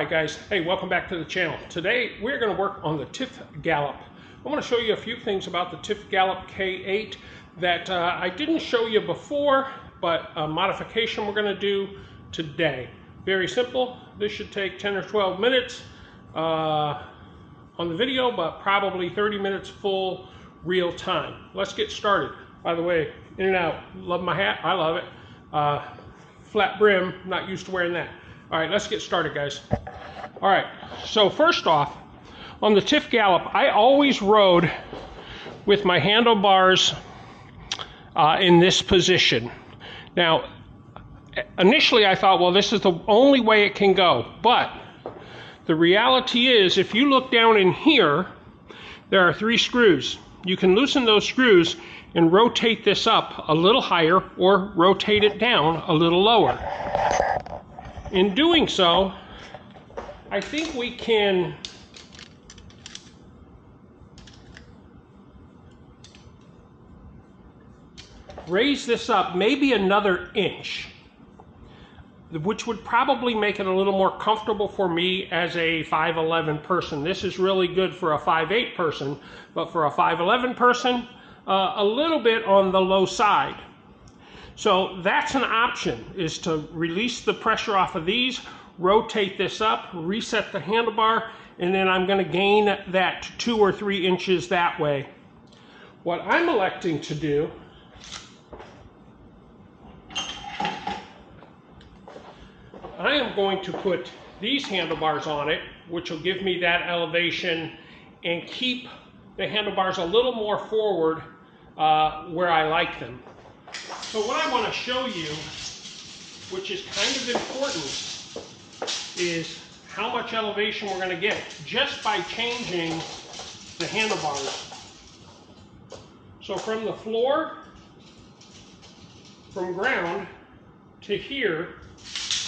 Alright guys, hey, welcome back to the channel. Today we're going to work on the TIFGALOP. I want to show you a few things about the TIFGALOP K8 that I didn't show you before, but a modification we're going to do today. Very simple. This should take 10 or 12 minutes on the video, but probably 30 minutes full real time. Let's get started. By the way, in and out, love my hat, I love it. Flat brim, not used to wearing that. All right, let's get started, guys. All right, so first off, on the TIFGALOP, I always rode with my handlebars in this position. Now, initially I thought, well, this is the only way it can go, but the reality is, if you look down in here, there are 3 screws. You can loosen those screws and rotate this up a little higher or rotate it down a little lower. In doing so, I think we can raise this up maybe another inch, which would probably make it a little more comfortable for me as a 5'11" person. This is really good for a 5'8" person, but for a 5'11" person, a little bit on the low side. So that's an option, is to release the pressure off of these, rotate this up, reset the handlebar, and then I'm going to gain that 2 or 3 inches that way. What I'm electing to do I am going to put these handlebars on it, which will give me that elevation and keep the handlebars a little more forward where I like them. So what I want to show you, which is kind of important, is how much elevation we're going to get just by changing the handlebars. So from the floor, from ground to here,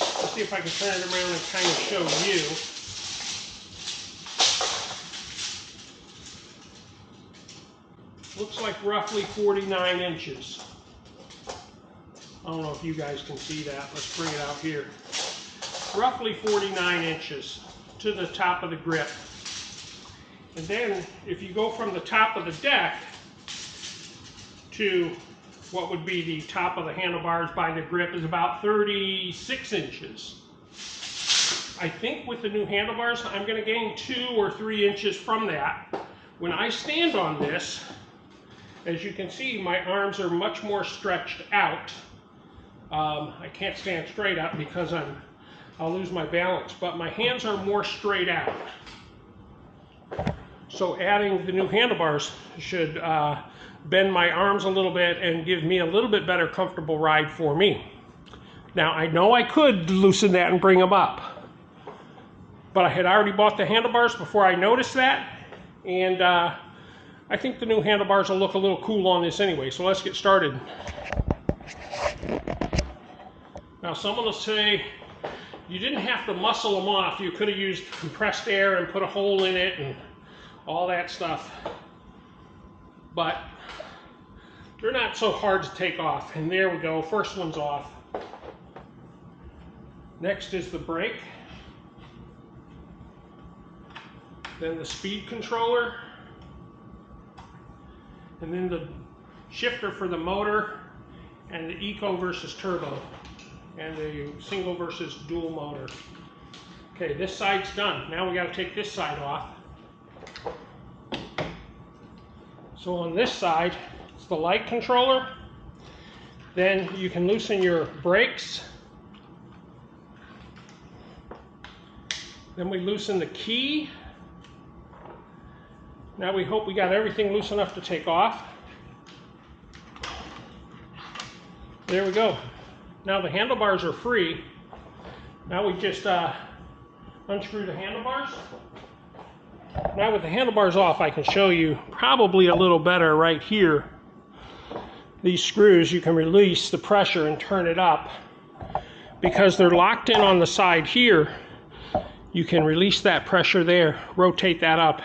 let's see if I can turn it around and kind of show you. Looks like roughly 49 inches. I don't know if you guys can see that. Let's bring it out here. Roughly 49 inches to the top of the grip. And then if you go from the top of the deck to what would be the top of the handlebars by the grip is about 36 inches. I think with the new handlebars, I'm going to gain 2 or 3 inches from that. When I stand on this, as you can see, my arms are much more stretched out. I can't stand straight up because I'll lose my balance, but my hands are more straight out. So adding the new handlebars should bend my arms a little bit and give me a little bit better comfortable ride for me. Now, I know I could loosen that and bring them up, but I had already bought the handlebars before I noticed that, and I think the new handlebars will look a little cool on this anyway, so let's get started. Now, someone will say, you didn't have to muscle them off. You could have used compressed air and put a hole in it and all that stuff. But they're not so hard to take off. And there we go, first one's off. Next is the brake. Then the speed controller. And then the shifter for the motor and the eco versus turbo. And the single versus dual motor. Okay, this side's done. Now we got to take this side off. So on this side, it's the light controller. Then you can loosen your brakes. Then we loosen the key. Now we hope we got everything loose enough to take off. There we go. Now the handlebars are free. Now we just unscrew the handlebars. Now with the handlebars off, I can show you probably a little better right here. These screws, you can release the pressure and turn it up. Because they're locked in on the side here, you can release that pressure there, rotate that up.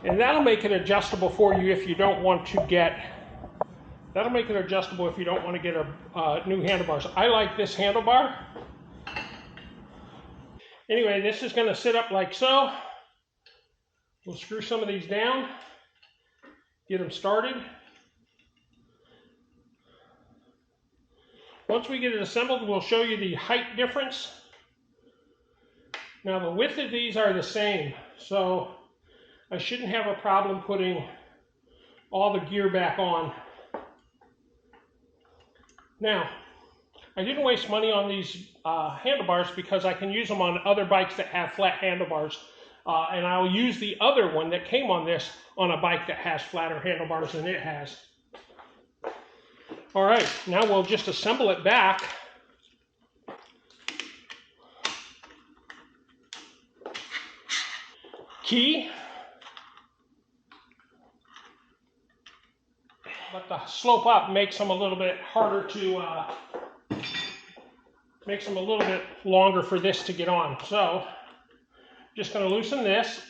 And that'll make it adjustable for you if you don't want to get That'll make it adjustable if you don't want to get a new handlebars. I like this handlebar. Anyway, this is going to sit up like so. We'll screw some of these down, get them started. Once we get it assembled, we'll show you the height difference. Now the width of these are the same, so I shouldn't have a problem putting all the gear back on. Now, I didn't waste money on these handlebars because I can use them on other bikes that have flat handlebars. And I'll use the other one that came on this on a bike that has flatter handlebars than it has. All right, now we'll just assemble it back. Key. But the slope up makes them a little bit harder to, makes them a little bit longer for this to get on. So, just going to loosen this.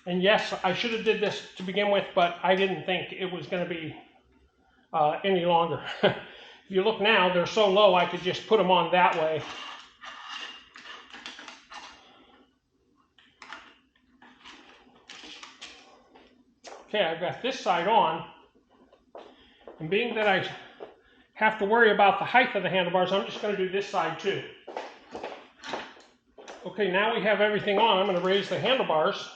And yes, I should have did this to begin with, but I didn't think it was going to be any longer. If you look now, they're so low I could just put them on that way. Okay, I've got this side on, and being that I have to worry about the height of the handlebars, I'm just going to do this side too. Okay, now we have everything on. I'm going to raise the handlebars.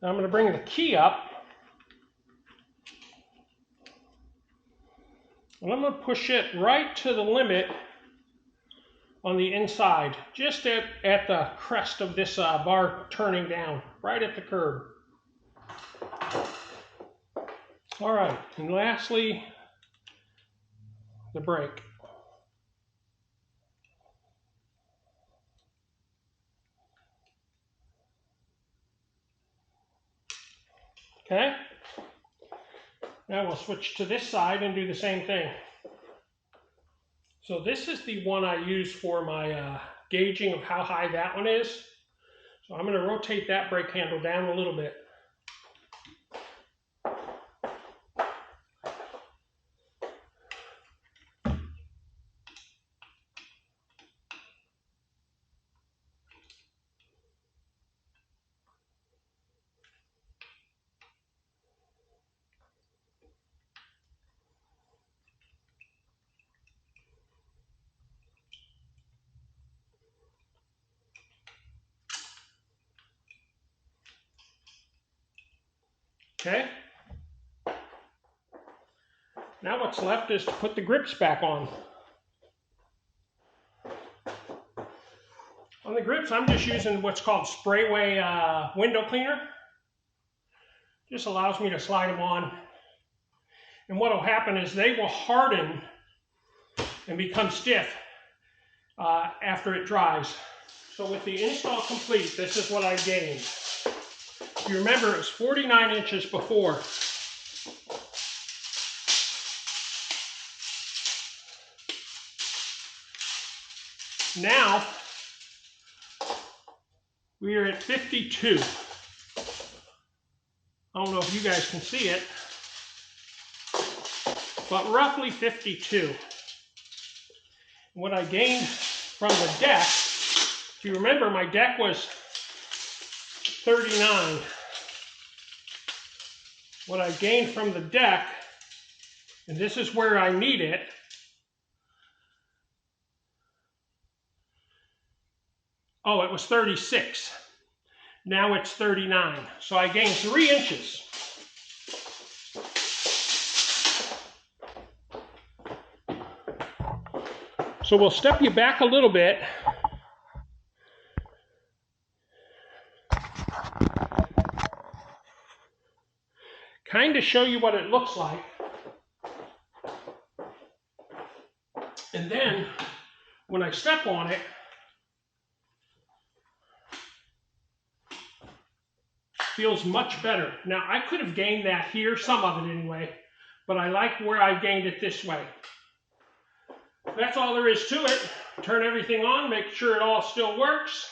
Now I'm going to bring the key up. And I'm going to push it right to the limit on the inside, just at the crest of this bar turning down, right at the curb. All right, and lastly, the brake. Okay, now we'll switch to this side and do the same thing. So this is the one I use for my gauging of how high that one is. So I'm going to rotate that brake handle down a little bit. Okay. Now what's left is to put the grips back on. On the grips, I'm just using what's called sprayway window cleaner. Just allows me to slide them on. And what will happen is they will harden and become stiff after it dries. So with the install complete, this is what I gained. If you remember, it was 49 inches before. Now, we are at 52. I don't know if you guys can see it, but roughly 52. What I gained from the deck, if you remember, my deck was 39. What I gained from the deck, and this is where I need it, oh, it was 36. Now it's 39. So I gained 3 inches. So we'll step you back a little bit. Kind of show you what it looks like. And then, when I step on it, feels much better. Now, I could have gained that here, some of it anyway, but I like where I gained it this way. That's all there is to it. Turn everything on, make sure it all still works.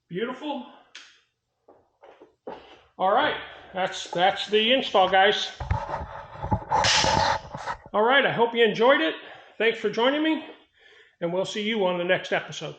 Beautiful. All right, that's the install, guys. All right, I hope you enjoyed it. Thanks for joining me, and we'll see you on the next episode.